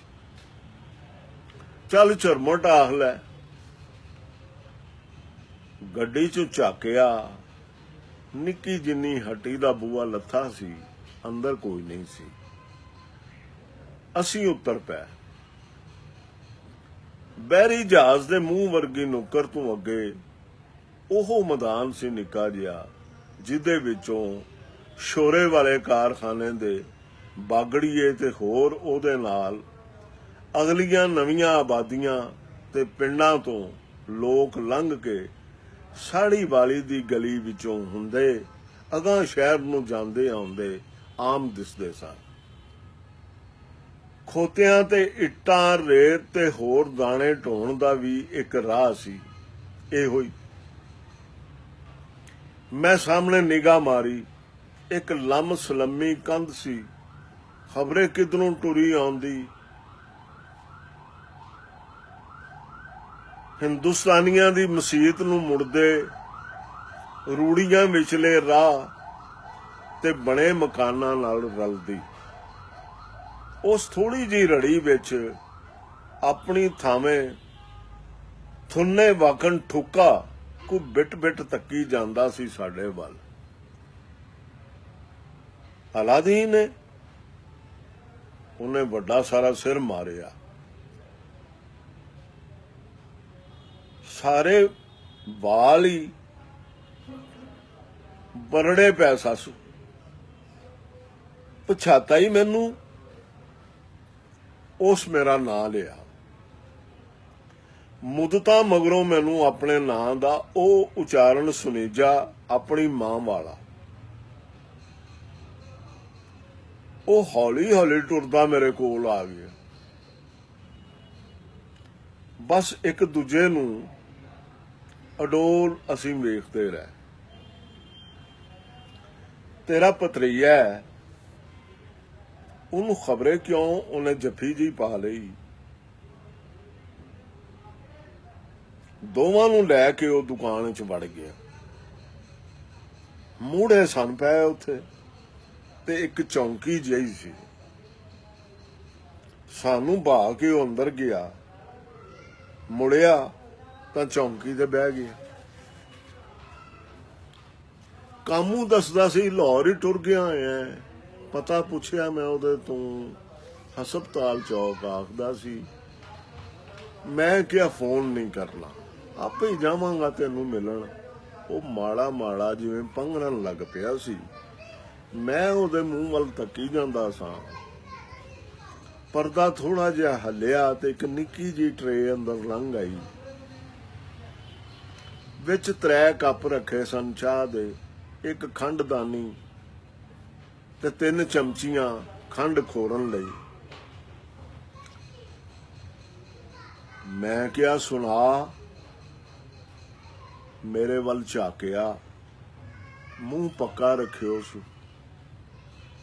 [SPEAKER 1] ਚੱਲ ਝਰਮਟ ਆਖ ਲੈ, ਗੱਡੀ ਚੋਂ ਝਾਕਿਆ, ਨਿੱਕੀ ਜਿੰਨੀ ਹੱਟੀ ਦਾ ਬੂਹਾ ਲੱਥਾ ਸੀ, ਅੰਦਰ ਕੋਈ ਨਹੀਂ ਸੀ। ਅਸੀਂ ਉੱਤਰ ਪਏ। ਬਹਿਰੀ ਜਹਾਜ਼ ਦੇ ਮੂੰਹ ਵਰਗੀ ਨੁੱਕਰ ਤੋਂ ਅੱਗੇ ਉਹ ਮੈਦਾਨ ਸੀ ਨਿੱਕਾ ਜਿਹਾ, ਜਿਹਦੇ ਵਿੱਚੋਂ ਸ਼ੋਰੇ ਵਾਲੇ ਕਾਰਖਾਨੇ ਦੇ ਬਾਗੜੀਏ ਤੇ ਹੋਰ ਉਹਦੇ ਨਾਲ ਅਗਲੀਆਂ ਨਵੀਆਂ ਆਬਾਦੀਆਂ ਤੇ ਪਿੰਡਾਂ ਤੋਂ ਲੋਕ ਲੰਘ ਕੇ ਸਾੜੀ ਵਾਲੀ ਦੀ ਗਲੀ ਵਿੱਚੋਂ ਹੁੰਦੇ ਅਗਾਂਹ ਸ਼ਹਿਰ ਨੂੰ ਜਾਂਦੇ ਆਉਂਦੇ ਆਮ ਦਿਸਦੇ ਸਨ। ਖੋਤਿਆਂ ਤੇ ਇੱਟਾਂ, ਰੇਤ ਤੇ ਹੋਰ ਦਾਣੇ ਢੋਣ ਦਾ ਵੀ ਇੱਕ ਰਾਹ ਸੀ। ਇਹੋ ਹੀ ਮੈਂ ਸਾਹਮਣੇ ਨਿਗਾਹ ਮਾਰੀ। ਇੱਕ ਲੰਮ ਸਲੰਮੀ ਕੰਧ ਸੀ, ਖਬਰੇ ਕਿਧਰੋਂ ਟੁਰੀ ਆਉਂਦੀ। ਹਿੰਦੁਸਤਾਨੀਆਂ ਦੀ ਮਸੀਤ ਨੂੰ ਮੁੜਦੇ ਰੂੜੀਆਂ ਵਿਚਲੇ ਰਾਹ ਤੇ ਬਣੇ ਮਕਾਨਾਂ ਨਾਲ ਰਲਦੀ। ਉਸ ਥੋੜੀ ਜਿਹੀ ਰੜੀ ਵਿੱਚ ਆਪਣੀ ਥਾਵੇਂ ਥੁੰਨੇ ਵਾਕਣ ਠੁੱਕਾ ਕੋਈ ਬਿਟ ਤੱਕੀ ਜਾਂਦਾ ਸੀ ਸਾਡੇ ਵੱਲ। ਅਲਾਦੀਨ ਨੇ ਉਹਨੇ ਵੱਡਾ ਸਾਰਾ ਸਿਰ ਮਾਰਿਆ। ਸਾਰੇ ਵਾਲ ਹੀ ਬਰੜੇ ਪੈ ਸਾਸੂ। ਪਛਾਤਾ ਹੀ ਮੈਨੂੰ, ਉਸ ਮੇਰਾ ਨਾਂ ਲਿਆ। ਮੁੱਦਤਾਂ ਮਗਰੋਂ ਮੈਨੂੰ ਆਪਣੇ ਨਾਂ ਦਾ ਉਹ ਉਚਾਰਨ ਸੁਨੇਜਾ ਆਪਣੀ ਮਾਂ ਵਾਲਾ। ਉਹ ਹੌਲੀ ਹੌਲੀ ਟੁਰਦਾ ਮੇਰੇ ਕੋਲ ਆ ਗਿਆ। ਬਸ ਇੱਕ ਦੂਜੇ ਨੂੰ ਅਡੋਲ ਅਸੀਂ ਵੇਖਦੇ ਰਹੇ। ਤੇਰਾ ਭਤਰੀਆ ਹੈ, ਉਹਨੂੰ ਖਬਰੇ ਕਿਉਂ ਉਹਨੇ ਜੱਫੀ ਜੀ ਪਾ ਲਈ। ਦੋਵਾਂ ਨੂੰ ਲੈ ਕੇ ਉਹ ਦੁਕਾਨ 'ਚ ਵੜ ਗਿਆ। ਮੂਹੜੇ ਸਨ ਪਏ ਉੱਥੇ ਤੇ ਇੱਕ ਚੌਂਕੀ ਜਿਹੀ ਸੀ। ਸਾਨੂੰ ਬਹਾ ਕੇ ਉਹ ਅੰਦਰ ਗਿਆ। ਮੁੜਿਆ ਤਾਂ ਚੌਂਕੀ ਤੇ ਬਹਿ ਗਿਆ। ਕਾਮੂ ਦੱਸਦਾ ਸੀ ਲਾਹੌਰ ਹੀ ਟੁਰ ਗਿਆ ਹੈ। ਪਤਾ ਪੁੱਛਿਆ ਮੈਂ ਉਹਦੇ ਤੋਂ, ਹਸਪਤਾਲ ਚੌਕ ਆਖਦਾ ਸੀ। ਮੈਂ ਕਿਹਾ ਫੋਨ ਨਹੀਂ ਕਰਨਾ, ਆਪੇ ਹੀ ਜਾਵਾਂਗਾ ਤੈਨੂੰ ਮਿਲਣ। ਉਹ ਮਾੜਾ ਜਿਵੇਂ ਪੰਘਰਨ ਲੱਗ ਪਿਆ ਸੀ। ਮੈਂ ਉਹਦੇ ਮੂੰਹ ਵੱਲ ਤੱਕੀ ਜਾਂਦਾ ਸਾਂ। ਪਰਦਾ ਥੋੜਾ ਜਿਹਾ ਹੱਲਿਆ ਤੇ ਇੱਕ ਨਿੱਕੀ ਜਿਹੀ ਟਰੇ ਅੰਦਰ ਲੰਘ ਆਈ। ਵਿੱਚ 3 ਕੱਪ ਰੱਖੇ ਸਨ ਚਾਹ ਦੇ, ਇੱਕ ਖੰਡਦਾਨੀ ਤੇ 3 ਚਮਚੀਆਂ ਖੰਡ ਖੋਰਨ ਲਈ। ਮੈਂ ਕਿਹਾ ਸੁਣਾ। ਮੇਰੇ ਵੱਲ ਝਾਕਿਆ। ਮੂੰਹ ਪੱਕਾ ਰੱਖਿਓ ਸੂ।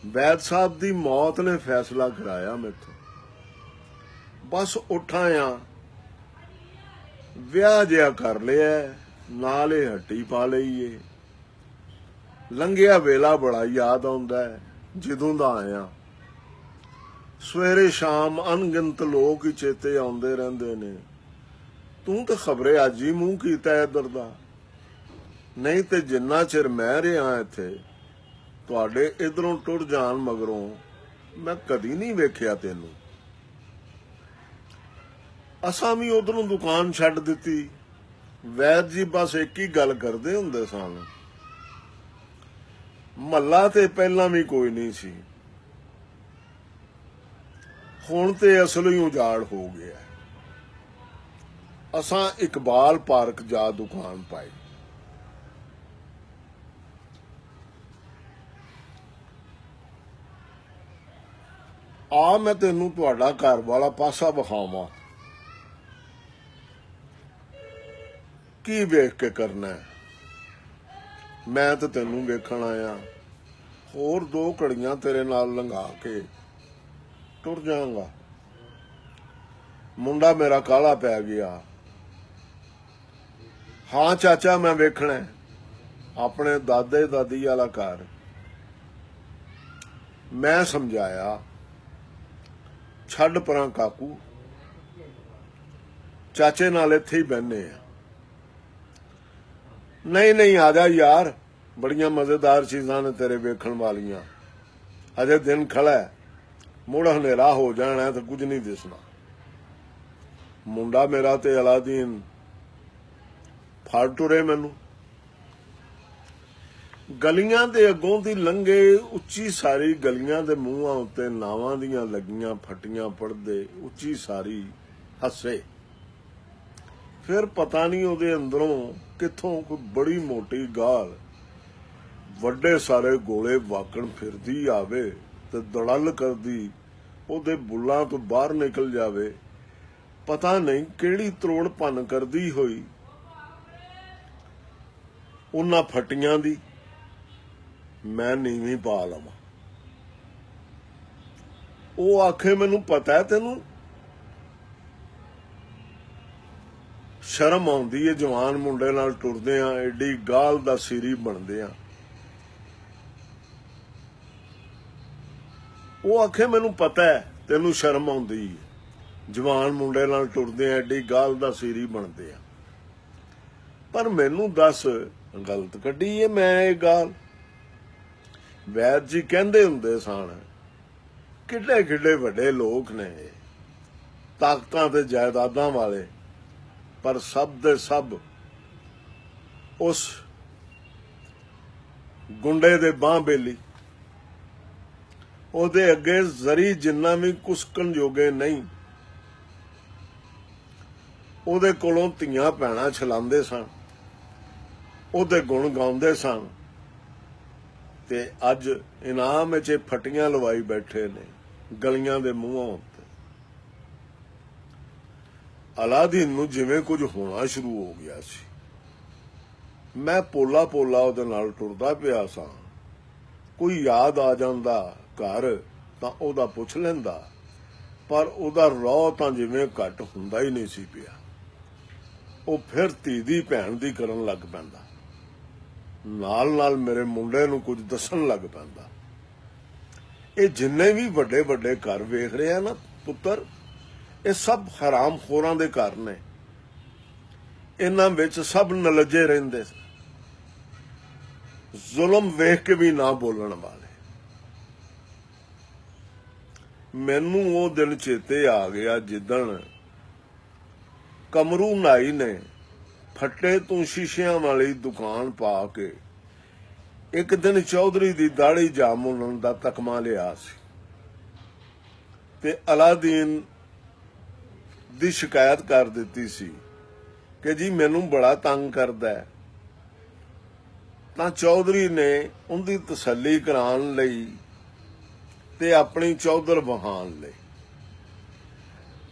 [SPEAKER 1] ਵੈਦ ਸਾਹਿਬ ਦੀ ਮੌਤ ਨੇ ਫੈਸਲਾ ਕਰਾਇਆ ਮੈਥੋਂ। ਬਸ ਉੱਠਾਂ ਆ, ਵਿਆਹ ਜਿਹਾ ਕਰ ਲਿਆ, ਨਾਲੇ ਹੱਟੀ ਪਾ ਲਈਏ। ਲੰਘਿਆ ਵੇਲਾ ਬੜਾ ਯਾਦ ਆਉਂਦਾ ਹੈ ਜਦੋਂ ਦਾ ਆਇਆ। ਸਵੇਰੇ ਸ਼ਾਮ ਅਣਗਿਣਤ ਲੋਕ ਹੀ ਚੇਤੇ ਆਉਂਦੇ ਰਹਿੰਦੇ ਨੇ। ਤੂੰ ਤਾਂ ਖਬਰੇ ਅੱਜ ਹੀ ਮੂੰਹ ਕੀਤਾ ਇੱਧਰ ਦਾ। ਨਹੀਂ ਤੇ ਜਿੰਨਾ ਚਿਰ ਮੈਂ ਰਿਹਾ ਇੱਥੇ, ਤੁਹਾਡੇ ਇਧਰੋਂ ਟੁਰ ਜਾਣ ਮਗਰੋਂ ਮੈਂ ਕਦੀ ਨਹੀਂ ਵੇਖਿਆ ਤੈਨੂੰ। ਅਸਾਂ ਵੀ ਉਧਰੋਂ ਦੁਕਾਨ ਛੱਡ ਦਿੱਤੀ। ਵੈਦ ਜੀ ਬਸ ਇੱਕ ਹੀ ਗੱਲ ਕਰਦੇ ਹੁੰਦੇ ਸਨ। ਮਹੱਲਾ ਤੇ ਪਹਿਲਾਂ ਵੀ ਕੋਈ ਨਹੀਂ ਸੀ, ਹੁਣ ਤੇ ਅਸਲ ਹੀ ਉਜਾੜ ਹੋ ਗਿਆ। ਅਸਾਂ ਇਕਬਾਲ ਪਾਰਕ ਜਾ ਦੁਕਾਨ ਪਾਈ। ਆ ਮੈਂ ਤੈਨੂੰ ਤੁਹਾਡਾ ਘਰ ਵਾਲਾ ਪਾਸਾ ਵਿਖਾਵਾਂ। ਕੀ ਵੇਖ ਕੇ ਕਰਨਾ ਹੈ? ਮੈਂ ਤਾਂ ਤੈਨੂੰ ਵੇਖਣ ਆਇਆ। ਹੋਰ 2 ਘੜੀਆਂ ਤੇਰੇ ਨਾਲ ਲੰਘਾ ਕੇ ਟੁਰ ਜਾਵਾਂਗਾ। ਮੁੰਡਾ ਮੇਰਾ ਕਾਲਾ ਪੈ ਗਿਆ। हाँ चाचा मैं वेखना है अपने दादे दादी वाला घर। मैं समझाया छड्ड परां काकू, चाचे नाल इत्थे ही बहने आ। नहीं नहीं आ जा यार, बड़ियां मजेदार चीजां ने तेरे वेखण वालियां, अजे दिन खड़ा है, मुड़ हनेरा हो जाना है तो कुछ नहीं दिसना। मुंडा मेरा ते अलादीन फड़ टुरे मैनू। गलियां दे अगों दी लंघे, उच्ची सारी गलियां दे मूहां उत्ते नावां दियां लगियां फटियां पड़दे, उच्ची सारी हसे। फिर पता नहीं उहदे अंदरों किथों कोई बड़ी मोटी गाल वड्डे सारे गोले वाकण फिरदी आवे ते दड़ल करदी उहदे बुल्लां तो बाहर निकल जावे। पता नहीं किहड़ी त्रोड़ भन करदी होई उन्हां फटियां दी मैं नीवी पा लवां। ਉਹ ਆਖੇ ਮੈਨੂੰ ਪਤਾ ਹੈ ਤੈਨੂੰ ਸ਼ਰਮ ਆਉਂਦੀ ਹੈ ਜਵਾਨ ਮੁੰਡੇ ਨਾਲ ਟੁਰਦੇ ਆ, ਐਡੀ ਗਾਲ ਦਾ ਸਿਰੀ ਬਣਦੇ ਆ। ਉਹ ਆਖੇ ਮੈਨੂੰ ਪਤਾ ਹੈ ਤੈਨੂੰ ਸ਼ਰਮ ਆਉਂਦੀ ਹੈ, ਜਵਾਨ ਮੁੰਡੇ ਨਾਲ ਟੁਰਦੇ ਆ, ਐਡੀ ਗਾਲ ਦਾ ਸਿਰੀ ਬਣਦੇ ਆ। ਪਰ ਮੈਨੂੰ ਦੱਸ ਗਲਤ ਕੱਢੀ ਹੈ ਮੈਂ ਇਹ ਗਾਲ? ਵੈਦ ਜੀ ਕਹਿੰਦੇ ਹੁੰਦੇ ਸਨ ਕਿੱਡੇ ਕਿੱਡੇ ਵੱਡੇ ਲੋਕ ਨੇ, ਤਾਕਤਾਂ ਤੇ ਜਾਇਦਾਦਾਂ ਵਾਲੇ, ਪਰ ਸਭ ਦੇ ਸਭ ਉਸ ਗੁੰਡੇ ਦੇ ਬਾਂਹ ਬੇਲੀ, ਉਹਦੇ ਅੱਗੇ ਜ਼ਰੀ ਜਿੰਨਾ ਵੀ ਕੁਸਕਣ ਜੋਗੇ ਨਹੀਂ। ਉਹਦੇ ਕੋਲੋਂ ਧੀਆਂ ਭੈਣਾਂ ਛਲਾਉਂਦੇ ਸਨ, ਉਹਦੇ ਗੁਣ ਗਾਉਂਦੇ ਸਨ, ਤੇ ਅੱਜ ਇਨਾਮ ਵਿੱਚ ਫਟੀਆਂ ਲਵਾਈ ਬੈਠੇ ਨੇ ਗਲੀਆਂ ਦੇ ਮੂੰਹਾਂ ਉੱਤੇ। ਅਲਾਦੀਨ ਨੂੰ ਜਿਵੇਂ ਕੁਝ ਹੋਣਾ ਸ਼ੁਰੂ ਹੋ ਗਿਆ ਸੀ। ਮੈਂ ਪੋਲਾ ਪੋਲਾ ਉਹਦੇ ਨਾਲ ਟੁਰਦਾ ਪਿਆ ਸਾਂ। ਕੋਈ ਯਾਦ ਆ ਜਾਂਦਾ ਘਰ ਤਾਂ ਉਹਦਾ ਪੁੱਛ ਲੈਂਦਾ, ਪਰ ਉਹਦਾ ਰੌਹ ਤਾਂ ਜਿਵੇਂ ਘੱਟ ਹੁੰਦਾ ਹੀ ਨਹੀਂ ਸੀ ਪਿਆ। ਉਹ ਫਿਰ ਧੀ ਦੀ ਭੈਣ ਦੀ ਕਰਨ ਲੱਗ ਪੈਂਦਾ, ਨਾਲ ਨਾਲ ਮੇਰੇ ਮੁੰਡੇ ਨੂੰ ਕੁਝ ਦੱਸਣ ਲੱਗ ਪੈਂਦਾ। ਇਹ ਜਿੰਨੇ ਵੀ ਵੱਡੇ ਵੱਡੇ ਘਰ ਵੇਖ ਰਹੇ ਆ ਨਾ ਪੁੱਤਰ, ਇਹ ਸਭ ਹਰਾਮ ਖੋਰਾਂ ਦੇ ਘਰ ਨੇ। ਇਹਨਾਂ ਵਿੱਚ ਸਭ ਨਲੱਜੇ ਰਹਿੰਦੇ, ਜ਼ੁਲਮ ਵੇਖ ਕੇ ਵੀ ਨਾ ਬੋਲਣ ਵਾਲੇ। ਮੈਨੂੰ ਉਹ ਦਿਨ ਚੇਤੇ ਆ ਗਿਆ ਜਿੱਦਣ ਕਮਰੂ ਨਾਈ ਨੇ ਫੱਟੇ ਤੋਂ ਸ਼ੀਸ਼ਿਆਂ ਵਾਲੀ ਦੁਕਾਨ ਪਾ ਕੇ ਇੱਕ ਦਿਨ ਚੌਧਰੀ ਦੀ ਦਾੜੀ ਜਾਮੁਨ ਦਾ ਤਕਮਾ ਲਿਆ ਸੀ, ਤੇ ਅਲਾਦੀਨ ਦੀ ਸ਼ਿਕਾਇਤ ਕਰ ਦਿੱਤੀ ਸੀ ਕਿ ਜੀ ਮੈਨੂੰ ਬੜਾ ਤੰਗ ਕਰਦਾ ਹੈ। ਤਾਂ ਚੌਧਰੀ ਨੇ ਉਹਦੀ ਤਸੱਲੀ ਕਰਾਉਣ ਲਈ ਤੇ ਆਪਣੀ ਚੌਧਰ ਵਹਾਣ ਲਈ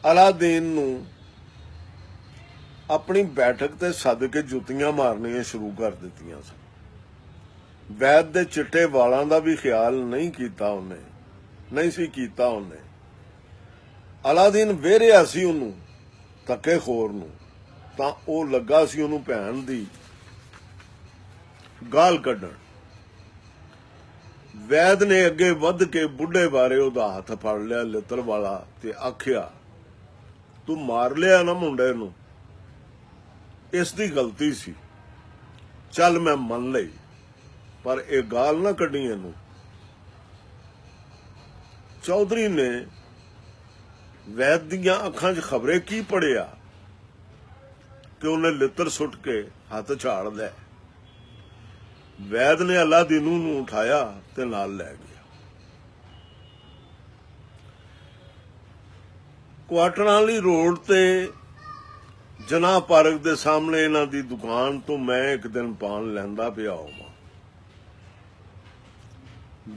[SPEAKER 1] ਅਲਾਦੀਨ ਨੂੰ ਆਪਣੀ ਬੈਠਕ ਤੇ ਸੱਦ ਕੇ ਜੁੱਤੀਆਂ ਮਾਰਨੀਆਂ ਸ਼ੁਰੂ ਕਰ ਦਿੱਤੀਆਂ ਸਨ। ਵੈਦ ਦੇ ਚਿੱਟੇ ਵਾਲਾਂ ਦਾ ਵੀ ਖਿਆਲ ਨਹੀਂ ਕੀਤਾ ਉਹਨੇ, ਨਹੀਂ ਸੀ ਕੀਤਾ ਉਹਨੇ। ਅਲਾਦੀਨ ਵੇਰਿਆ ਸੀ ਉਹਨੂੰ ਧੱਕੇ ਖੋਰ ਨੂੰ, ਤਾਂ ਉਹ ਲੱਗਾ ਸੀ ਉਹਨੂੰ ਭੈਣ ਦੀ ਗਾਲ ਕੱਢਣ। ਵੈਦ ਨੇ ਅੱਗੇ ਵੱਧ ਕੇ ਬੁੱਢੇ ਬਾਰੇ ਉਹਦਾ ਹੱਥ ਫੜ ਲਿਆ ਲਿੱਤਰ ਵਾਲਾ ਤੇ ਆਖਿਆ, ਤੂੰ ਮਾਰ ਲਿਆ ਨਾ ਮੁੰਡੇ ਨੂੰ, ਇਸ ਦੀ ਗਲਤੀ ਸੀ, ਚੱਲ ਮੈਂ ਮੰਨ ਲਈ, ਪਰ ਇਹ ਗਾਲ ਨਾ ਕੱਢੀ ਇਹਨੂੰ। ਚੌਧਰੀ ਨੇ ਵੈਦ ਦੀਆਂ ਅੱਖਾਂ 'ਚ ਖਬਰੇ ਕੀ ਪੜਿਆ ਕਿ ਉਹਨੇ ਲਿੱਤਰ ਸੁੱਟ ਕੇ ਹੱਥ ਝਾੜ ਲਿਆ। ਵੈਦ ਨੇ ਅਲਾਦੀਨ ਨੂੰ ਉਠਾਇਆ ਤੇ ਨਾਲ ਲੈ ਗਿਆ। ਕੁਆਟਰਾਂ ਵਾਲੀ ਰੋਡ ਤੇ ਜਨਾਹ ਪਾਰਕ ਦੇ ਸਾਹਮਣੇ ਇਹਨਾਂ ਦੀ ਦੁਕਾਨ ਤੋਂ ਮੈਂ ਇੱਕ ਦਿਨ ਪਾਨ ਲੈਂਦਾ ਪਿਆ ਹੋਵਾਂ।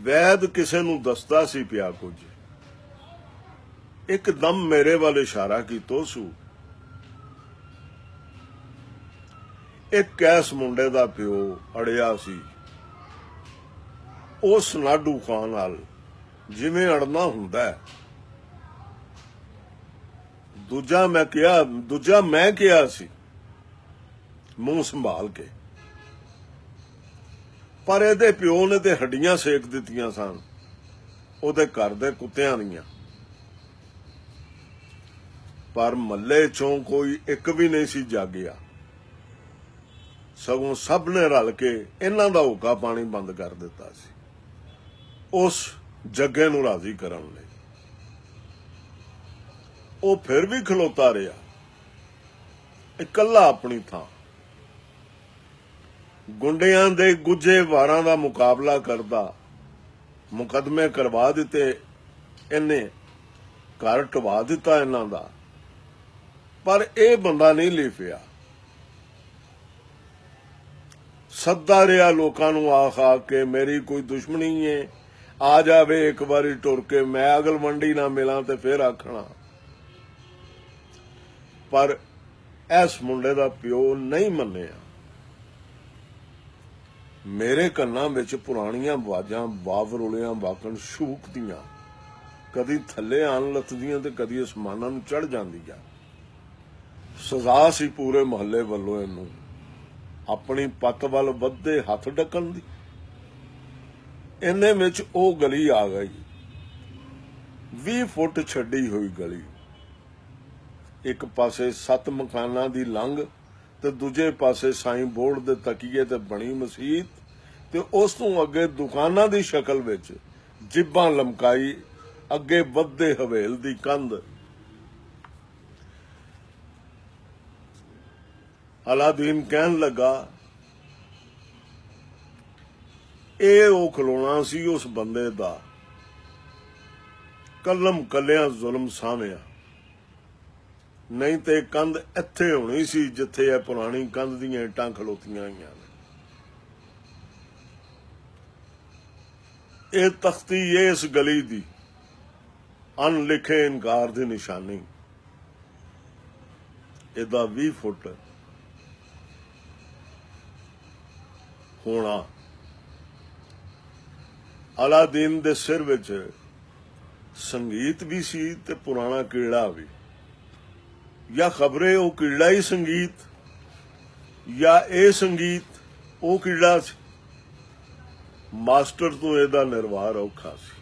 [SPEAKER 1] ਵੈਦ ਕਿਸੇ ਨੂੰ ਦੱਸਦਾ ਸੀ ਪਿਆ ਕੁਝ। ਇੱਕਦਮ ਮੇਰੇ ਵੱਲ ਇਸ਼ਾਰਾ ਕੀਤਾ ਸੂ। ਇੱਕ ਕੈਸ ਮੁੰਡੇ ਦਾ ਪਿਓ ਅੜਿਆ ਸੀ, ਉਹ ਸਨਾਡੂ ਖਾਨ ਨਾਲ ਜਿਵੇਂ ਅੜਨਾ ਹੁੰਦਾ ਹੈ। ਦੂਜਾ ਮੈਂ ਕਿਹਾ ਸੀ ਮੂੰਹ ਸੰਭਾਲ ਕੇ। ਪਰ ਇਹਦੇ ਪਿਓ ਨੇ ਤੇ ਹੱਡੀਆਂ ਸੇਕ ਦਿੱਤੀਆਂ ਸਨ ਉਹਦੇ ਘਰ ਦੇ ਕੁੱਤਿਆਂ ਦੀਆਂ। ਪਰ ਮੱਲੇ ਚੋਂ ਕੋਈ ਇੱਕ ਵੀ ਨਹੀਂ ਸੀ ਜਾਗਿਆ, ਸਗੋਂ ਸਭ ਨੇ ਰਲ ਕੇ ਇਹਨਾਂ ਦਾ ਹੁੱਕਾ ਪਾਣੀ ਬੰਦ ਕਰ ਦਿੱਤਾ ਸੀ ਉਸ ਜੱਗੇ ਨੂੰ ਰਾਜ਼ੀ ਕਰਨ ਲਈ। ਉਹ ਫਿਰ ਵੀ ਖਲੋਤਾ ਰਿਹਾ ਇਕੱਲਾ ਆਪਣੀ ਥਾਂ। ਗੁੰਡਿਆਂ ਦੇ ਗੁੱਝੇ ਵਾਰਾਂ ਦਾ ਮੁਕਾਬਲਾ ਕਰਦਾ, ਮੁਕੱਦਮੇ ਕਰਵਾ ਦਿੱਤੇ ਇਹਨੇ, ਘਰ ਢਵਾ ਦਿੱਤਾ ਇਹਨਾਂ ਦਾ, ਪਰ ਇਹ ਬੰਦਾ ਨਹੀਂ ਲਿਫਿਆ। ਸੱਦਾ ਰਿਹਾ ਲੋਕਾਂ ਨੂੰ ਆਖ ਕੇ ਮੇਰੀ ਕੋਈ ਦੁਸ਼ਮਣੀ ਏ, ਆ ਜਾਵੇ ਇੱਕ ਵਾਰੀ ਟੁਰ ਕੇ, ਮੈਂ ਅਗਲ ਮੰਡੀ ਨਾ ਮਿਲਾਂ ਤੇ ਫਿਰ ਆਖਣਾ। ਪਰ ਇਸ ਮੁੰਡੇ ਦਾ ਪਿਓ ਨਹੀਂ ਮੰਨਿਆ। ਮੇਰੇ ਕੰਨਾਂ ਵਿੱਚ ਪੁਰਾਣੀਆਂ ਆਵਾਜ਼ਾਂ ਬਾਵਰੋਲਿਆਂ ਵਾਕਣ ਸ਼ੂਕਦੀਆਂ, ਕਦੀ ਥੱਲੇ ਆਣ ਲੱਥਦੀਆਂ ਤੇ ਕਦੀ ਅਸਮਾਨਾਂ ਨੂੰ ਚੜ ਜਾਂਦੀਆਂ। ਸਜ਼ਾ ਸੀ ਪੂਰੇ ਮੁਹੱਲੇ ਵੱਲੋਂ ਇਹਨੂੰ ਆਪਣੀ ਪੱਤ ਵੱਲ ਵੱਧਦੇ ਹੱਥ ਢੱਕਣ ਦੀ। ਇੰਨੇ ਵਿੱਚ ਉਹ ਗਲੀ ਆ ਗਈ, 20 ਫੁੱਟ ਛੱਡੀ ਹੋਈ ਗਲੀ। ਇੱਕ ਪਾਸੇ 7 ਮਕਾਨਾਂ ਦੀ ਲੰਘ ਤੇ ਦੂਜੇ ਪਾਸੇ ਸਾਈਂ ਬੋਰਡ ਦੇ ਤਕੀਏ ਤੇ ਬਣੀ ਮਸੀਤ, ਤੇ ਉਸ ਤੋਂ ਅੱਗੇ ਦੁਕਾਨਾਂ ਦੀ ਸ਼ਕਲ ਵਿੱਚ ਜਿੱਬਾਂ ਲਮਕਾਈ, ਅੱਗੇ ਵੱਧਦੇ ਹਵੇਲ ਦੀ ਕੰਧ। ਅਲਾਦੀਨ ਕਹਿਣ ਲੱਗਾ, ਇਹ ਉਹ ਖਲੋਣਾ ਸੀ ਉਸ ਬੰਦੇ ਦਾ ਕਲਮ ਕੱਲਿਆਂ ਜ਼ੁਲਮ ਸਾਹਮਿਆ, ਨਹੀਂ ਤੇ ਕੰਧ ਇੱਥੇ ਹੋਣੀ ਸੀ ਜਿੱਥੇ ਇਹ ਪੁਰਾਣੀ ਕੰਧ ਦੀਆਂ ਇੱਟਾਂ ਖਲੋਤੀਆਂ ਹੋਈਆਂ ਨੇ। ਇਹ ਤਖਤੀ ਇਸ ਗਲੀ ਦੀ ਅਣਲਿਖੇ ਇਨਕਾਰ ਦੀ ਨਿਸ਼ਾਨੀ। ਇਹਦਾ 20 ਫੁੱਟ ਹੋਣਾ। ਅਲਾਦੀਨ ਦੇ ਸਿਰ ਵਿੱਚ ਸੰਗੀਤ ਵੀ ਸੀ ਤੇ ਪੁਰਾਣਾ ਕੀੜਾ ਵੀ, ਜਾਂ ਖਬਰੇ ਉਹ ਕੀੜਾ ਹੀ ਸੰਗੀਤ, ਜਾਂ ਇਹ ਸੰਗੀਤ ਉਹ ਕੀੜਾ ਸੀ। ਮਾਸਟਰ ਤੋਂ ਇਹਦਾ ਨਿਰਵਾਹ ਔਖਾ ਸੀ।